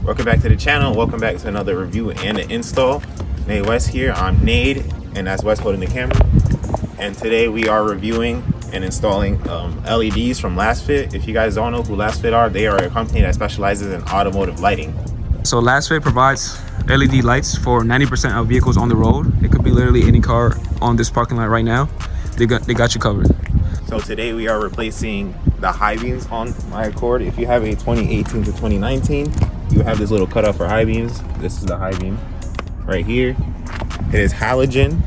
Welcome back to the channel. Welcome back to another review and an install. Nate West here. I'm Nate, and that's West holding the camera. And today we are reviewing and installing LEDs from Lasfit. If you guys don't know who Lasfit are, they are a company that specializes in automotive lighting. So Lasfit provides LED lights for 90% of vehicles on the road. It could be literally any car on this parking lot right now. They got you covered. So today we are replacing the high beams on my Accord. If you have a 2018 to 2019, you have this little cutout for high beams. This is the high beam right here. It is halogen.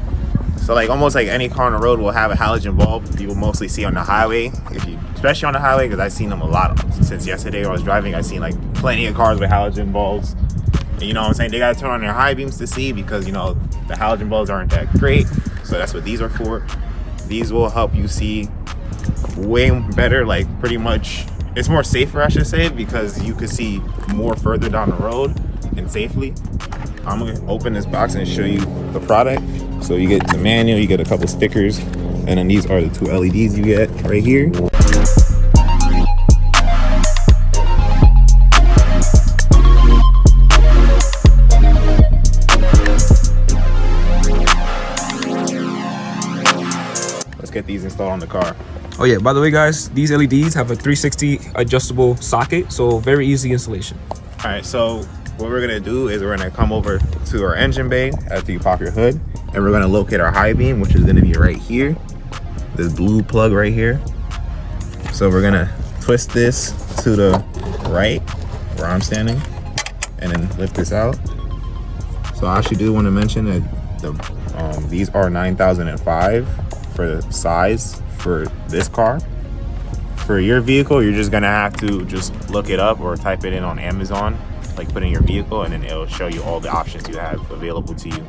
So like almost like any car on the road will have a halogen bulb. You will mostly see on the highway, especially on the highway, because I've seen them a lot. Since yesterday I was driving, I've seen like plenty of cars with halogen bulbs. And you know what I'm saying? They gotta turn on their high beams to see, because you know the halogen bulbs aren't that great. So that's what these are for. These will help you see way better, like pretty much it's more safer, I should say, because you can see more further down the road and safely. I'm gonna open this box and show you the product. So you get the manual, you get a couple stickers, and then these are the two LEDs you get right here. Let's get these installed on the car. Oh yeah, by the way guys, these LEDs have a 360 adjustable socket, so very easy installation. All right, so what we're gonna do is we're gonna come over to our engine bay after you pop your hood, and we're gonna locate our high beam, which is gonna be right here, this blue plug right here. So we're gonna twist this to the right where I'm standing and then lift this out. So I actually do want to mention that these are 9005 for the size for this car. For your vehicle, you're just gonna have to just look it up or type it in on Amazon, like put in your vehicle, and then it'll show you all the options you have available to you.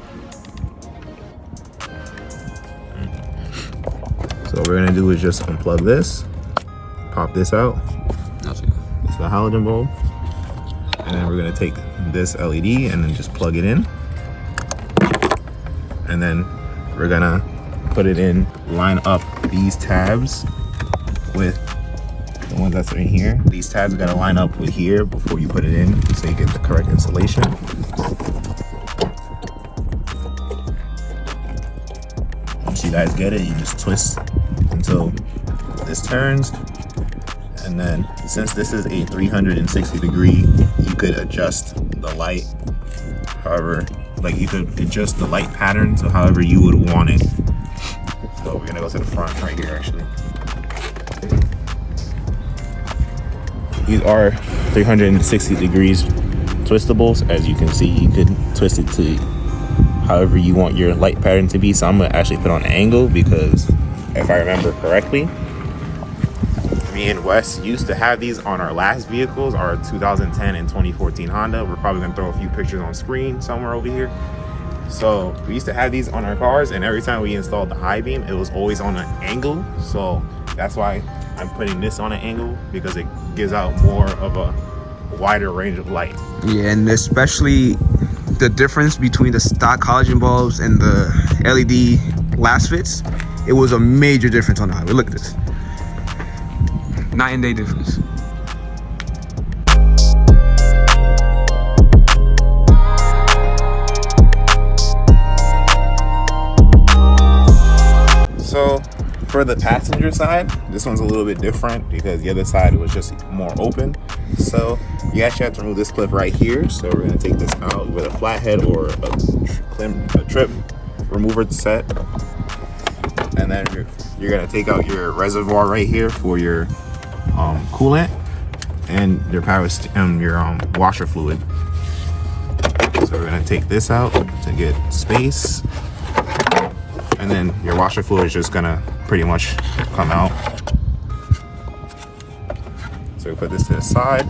So what we're gonna do is just unplug this, pop this out. Nothing. It's the halogen bulb. And then we're gonna take this LED and then just plug it in. And then we're gonna put it in, line up these tabs with the ones that's in here. These tabs are gonna line up with here before you put it in, so you get the correct installation. Once you guys get it, you just twist until this turns. And then since this is a 360 degree, you could adjust the light however, like you could adjust the light pattern to however you would want it. So we're gonna go to the front right here actually. These are 360 degrees twistables. As you can see, you could twist it to however you want your light pattern to be. So I'm gonna actually put on an angle, because if I remember correctly, me and Wes used to have these on our last vehicles, our 2010 and 2014 Honda. We're probably gonna throw a few pictures on screen somewhere over here. So we used to have these on our cars, and every time we installed the high beam, it was always on an angle. So that's why I'm putting this on an angle, because it gives out more of a wider range of light. Yeah, and especially the difference between the stock halogen bulbs and the LED Lasfits, it was a major difference on the highway. Look at this. Night and day difference. So for the passenger side, this one's a little bit different, because the other side was just more open. So you actually have to remove this clip right here. So we're gonna take this out with a flathead or a trip remover set. And then you're gonna take out your reservoir right here for your coolant and your your washer fluid. So we're gonna take this out to get space. And then your washer fluid is just gonna pretty much come out. So we put this to the side,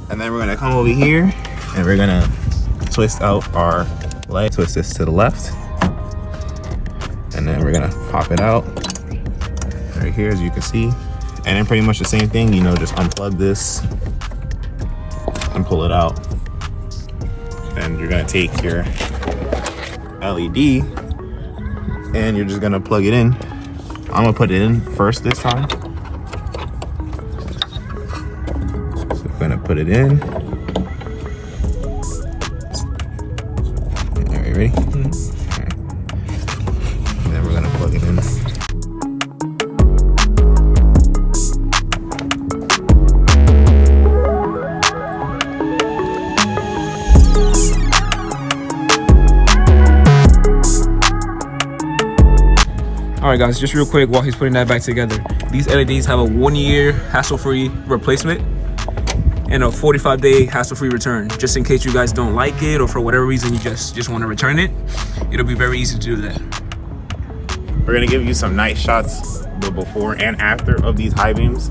and then we're gonna come over here and we're gonna twist out our light. Twist this to the left, and then we're gonna pop it out right here, as you can see. And then pretty much the same thing, you know, just unplug this and pull it out. And you're gonna take your LED and you're just gonna plug it in. I'm gonna put it in first this time. So we're gonna put it in, Okay, ready? And then we're gonna plug it in. All right, guys, just real quick while he's putting that back together. These LEDs have a 1-year hassle-free replacement and a 45-day hassle-free return. Just in case you guys don't like it or for whatever reason you just want to return it, it'll be very easy to do that. We're gonna give you some night shots, the before and after of these high beams.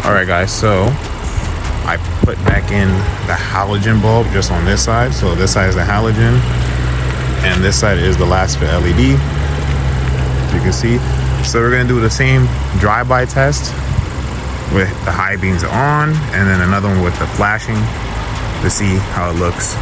Alright guys, so I put back in the halogen bulb just on this side. So this side is the halogen and this side is the Lasfit LED, as you can see. So we're gonna do the same drive-by test with the high beams on and then another one with the flashing to see how it looks.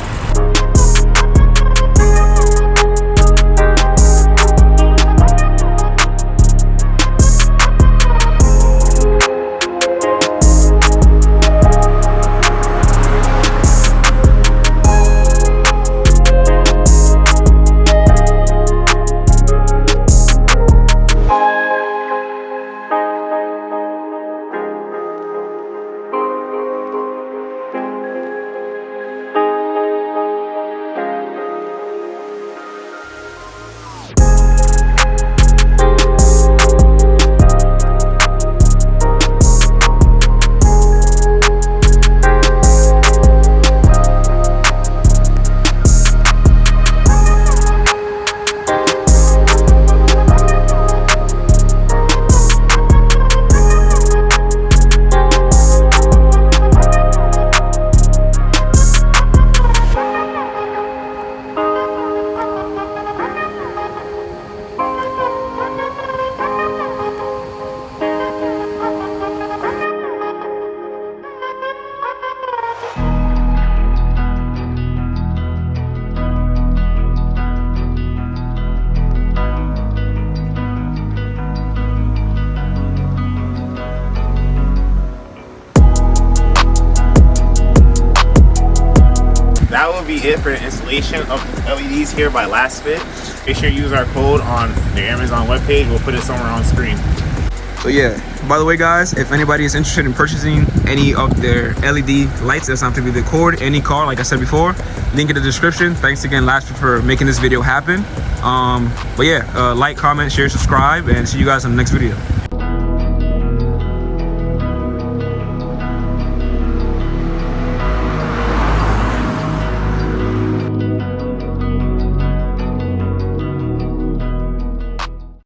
That will be it for the installation of LEDs here by Lasfit. Make sure you use our code on the Amazon webpage. We'll put it somewhere on screen. So yeah, By the way, guys, if anybody is interested in purchasing any of their LED lights, that's not to be the cord, any car, like I said before, link in the description. Thanks again, Lasfit, for making this video happen. But yeah, like, comment, share, subscribe, and see you guys in the next video.